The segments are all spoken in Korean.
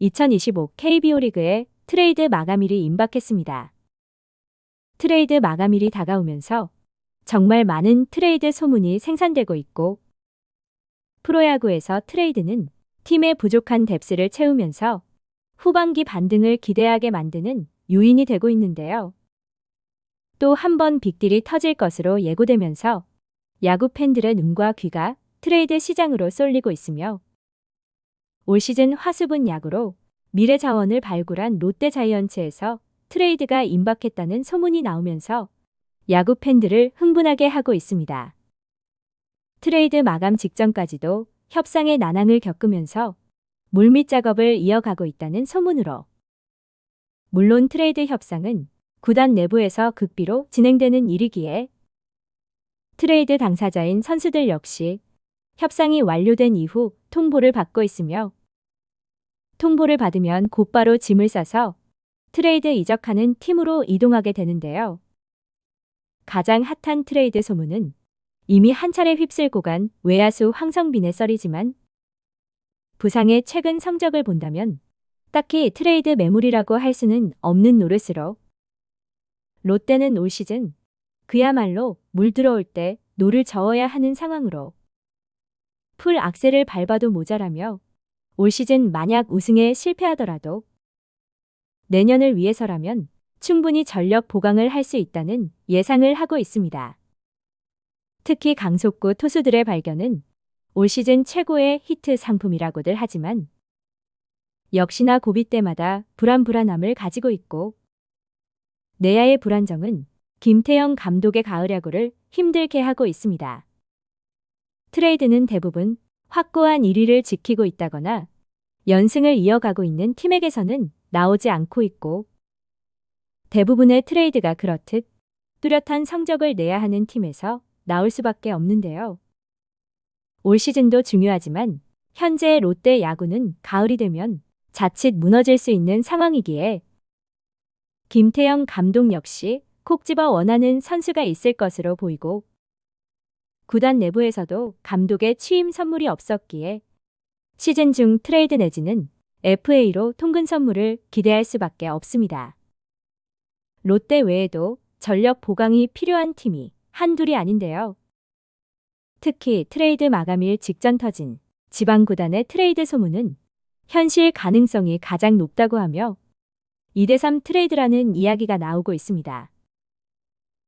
2025 KBO 리그의 트레이드 마감일이 임박했습니다. 트레이드 마감일이 다가오면서 정말 많은 트레이드 소문이 생산되고 있고, 프로야구에서 트레이드는 팀의 부족한 뎁스를 채우면서 후반기 반등을 기대하게 만드는 요인이 되고 있는데요. 또 한 번 빅딜이 터질 것으로 예고되면서 야구 팬들의 눈과 귀가 트레이드 시장으로 쏠리고 있으며, 올 시즌 화수분 야구로 미래 자원을 발굴한 롯데 자이언츠에서 트레이드가 임박했다는 소문이 나오면서 야구 팬들을 흥분하게 하고 있습니다. 트레이드 마감 직전까지도 협상의 난항을 겪으면서 물밑 작업을 이어가고 있다는 소문으로, 물론 트레이드 협상은 구단 내부에서 극비로 진행되는 일이기에 트레이드 당사자인 선수들 역시 협상이 완료된 이후 통보를 받고 있으며, 통보를 받으면 곧바로 짐을 싸서 트레이드 이적하는 팀으로 이동하게 되는데요. 가장 핫한 트레이드 소문은 이미 한 차례 휩쓸고 간 외야수 황성빈의 썰이지만, 부상의 최근 성적을 본다면 딱히 트레이드 매물이라고 할 수는 없는 노릇으로, 롯데는 올 시즌 그야말로 물 들어올 때 노를 저어야 하는 상황으로 풀 악셀을 밟아도 모자라며, 올 시즌 만약 우승에 실패하더라도 내년을 위해서라면 충분히 전력 보강을 할 수 있다는 예상을 하고 있습니다. 특히 강속구 투수들의 발견은 올 시즌 최고의 히트 상품이라고들 하지만, 역시나 고비 때마다 불안함을 가지고 있고, 내야의 불안정은 김태형 감독의 가을 야구를 힘들게 하고 있습니다. 트레이드는 대부분 확고한 1위를 지키고 있다거나 연승을 이어가고 있는 팀에게서는 나오지 않고 있고, 대부분의 트레이드가 그렇듯 뚜렷한 성적을 내야 하는 팀에서 나올 수밖에 없는데요. 올 시즌도 중요하지만 현재 롯데 야구는 가을이 되면 자칫 무너질 수 있는 상황이기에 김태형 감독 역시 콕 집어 원하는 선수가 있을 것으로 보이고, 구단 내부에서도 감독의 취임 선물이 없었기에 시즌 중 트레이드 내지는 FA로 통근 선물을 기대할 수밖에 없습니다. 롯데 외에도 전력 보강이 필요한 팀이 한둘이 아닌데요. 특히 트레이드 마감일 직전 터진 지방 구단의 트레이드 소문은 현실 가능성이 가장 높다고 하며 2대3 트레이드라는 이야기가 나오고 있습니다.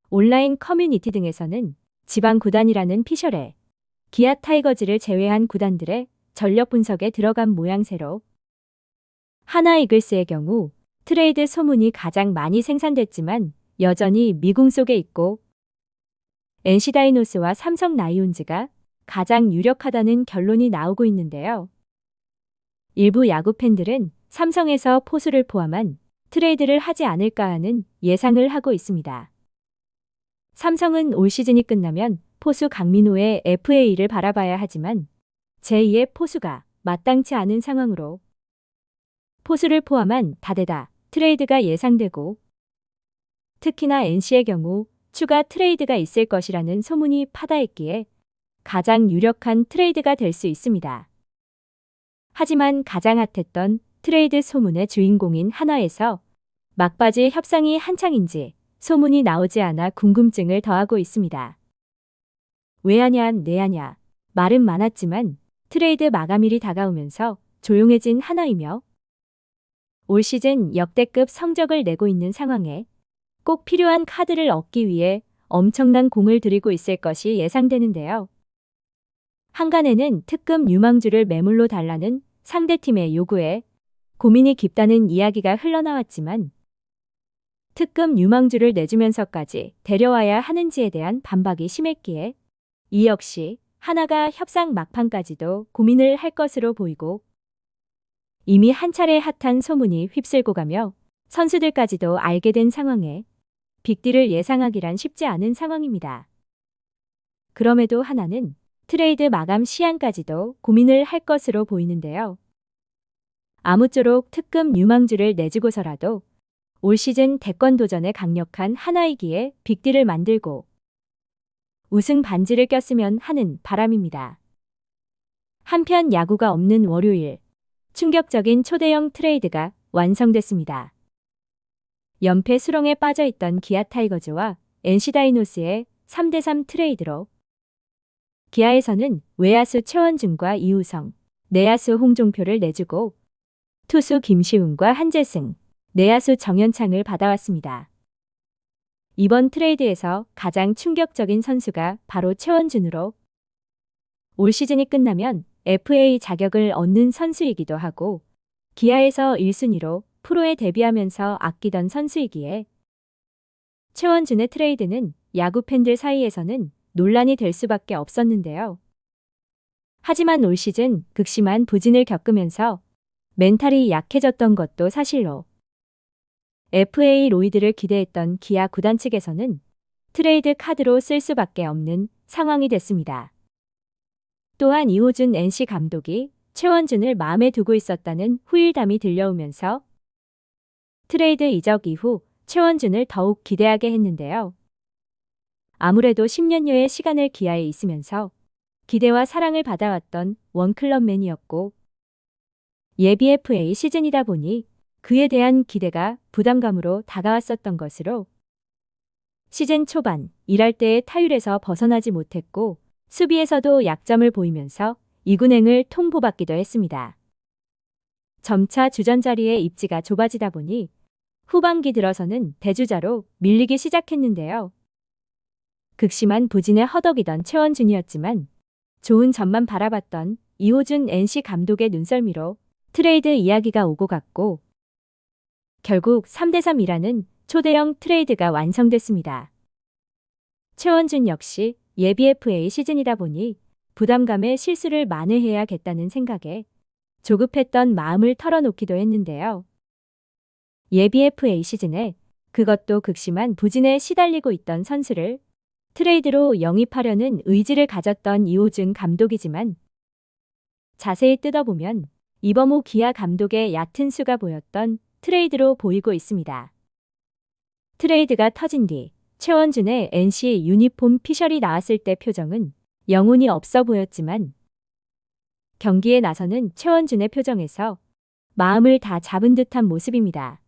온라인 커뮤니티 등에서는 지방 구단이라는 피셜에 기아 타이거즈를 제외한 구단들의 전력 분석에 들어간 모양새로, 하나 이글스의 경우 트레이드 소문이 가장 많이 생산됐지만 여전히 미궁 속에 있고, NC 다이노스와 삼성 라이온즈가 가장 유력하다는 결론이 나오고 있는데요. 일부 야구 팬들은 삼성에서 포수를 포함한 트레이드를 하지 않을까 하는 예상을 하고 있습니다. 삼성은 올 시즌이 끝나면 포수 강민호의 FA를 바라봐야 하지만 제2의 포수가 마땅치 않은 상황으로 포수를 포함한 다대다 트레이드가 예상되고, 특히나 NC의 경우 추가 트레이드가 있을 것이라는 소문이 파다했기에 가장 유력한 트레이드가 될 수 있습니다. 하지만 가장 핫했던 트레이드 소문의 주인공인 한화에서 막바지 협상이 한창인지 소문이 나오지 않아 궁금증을 더하고 있습니다. 왜 하냐 내 하냐 말은 많았지만 트레이드 마감일이 다가오면서 조용해진 한화이며, 올 시즌 역대급 성적을 내고 있는 상황에 꼭 필요한 카드를 얻기 위해 엄청난 공을 들이고 있을 것이 예상되는데요. 한간에는 특급 유망주를 매물로 달라는 상대팀의 요구에 고민이 깊다는 이야기가 흘러나왔지만, 특급 유망주를 내주면서까지 데려와야 하는지에 대한 반박이 심했기에 이 역시 하나가 협상 막판까지도 고민을 할 것으로 보이고, 이미 한 차례 핫한 소문이 휩쓸고 가며 선수들까지도 알게 된 상황에 빅딜을 예상하기란 쉽지 않은 상황입니다. 그럼에도 하나는 트레이드 마감 시한까지도 고민을 할 것으로 보이는데요. 아무쪼록 특급 유망주를 내주고서라도 올 시즌 대권 도전에 강력한 하나이기에 빅딜을 만들고 우승 반지를 꼈으면 하는 바람입니다. 한편 야구가 없는 월요일, 충격적인 초대형 트레이드가 완성됐습니다. 연패 수렁에 빠져있던 기아 타이거즈와 NC 다이노스의 3대3 트레이드로 기아에서는 외야수 최원준과 이우성, 내야수 홍종표를 내주고 투수 김시훈과 한재승, 내야수 정현창을 받아왔습니다. 이번 트레이드에서 가장 충격적인 선수가 바로 최원준으로 올 시즌이 끝나면 FA 자격을 얻는 선수이기도 하고 기아에서 1순위로 프로에 데뷔하면서 아끼던 선수이기에 최원준의 트레이드는 야구 팬들 사이에서는 논란이 될 수밖에 없었는데요. 하지만 올 시즌 극심한 부진을 겪으면서 멘탈이 약해졌던 것도 사실로 FA 로이드를 기대했던 기아 구단 측에서는 트레이드 카드로 쓸 수밖에 없는 상황이 됐습니다. 또한 이호준 NC 감독이 최원준을 마음에 두고 있었다는 후일담이 들려오면서 트레이드 이적 이후 최원준을 더욱 기대하게 했는데요. 아무래도 10년여의 시간을 기아에 있으면서 기대와 사랑을 받아왔던 원클럽맨이었고 예비 FA 시즌이다 보니 그에 대한 기대가 부담감으로 다가왔었던 것으로 시즌 초반 일할 때의 타율에서 벗어나지 못했고 수비에서도 약점을 보이면서 2군행을 통보받기도 했습니다. 점차 주전 자리의 입지가 좁아지다 보니 후반기 들어서는 대주자로 밀리기 시작했는데요. 극심한 부진에 허덕이던 최원준이었지만 좋은 점만 바라봤던 이호준 NC 감독의 눈썰미로 트레이드 이야기가 오고 갔고 결국 3대3이라는 초대형 트레이드가 완성됐습니다. 최원준 역시 예비 FA 시즌이다 보니 부담감에 실수를 만회해야겠다는 생각에 조급했던 마음을 털어놓기도 했는데요. 예비 FA 시즌에 그것도 극심한 부진에 시달리고 있던 선수를 트레이드로 영입하려는 의지를 가졌던 이호준 감독이지만 자세히 뜯어보면 이범호 기아 감독의 얕은 수가 보였던 트레이드로 보이고 있습니다. 트레이드가 터진 뒤 최원준의 NC 유니폼 피셜이 나왔을 때 표정은 영혼이 없어 보였지만 경기에 나서는 최원준의 표정에서 마음을 다 잡은 듯한 모습입니다.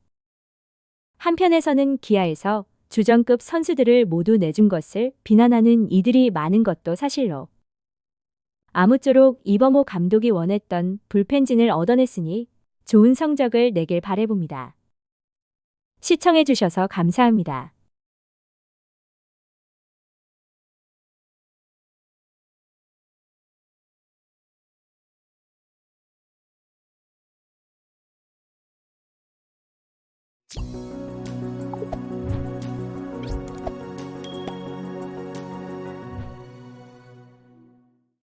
한편에서는 기아에서 주전급 선수들을 모두 내준 것을 비난하는 이들이 많은 것도 사실로 아무쪼록 이범호 감독이 원했던 불펜진을 얻어냈으니 좋은 성적을 내길 바라봅니다. 시청해주셔서 감사합니다.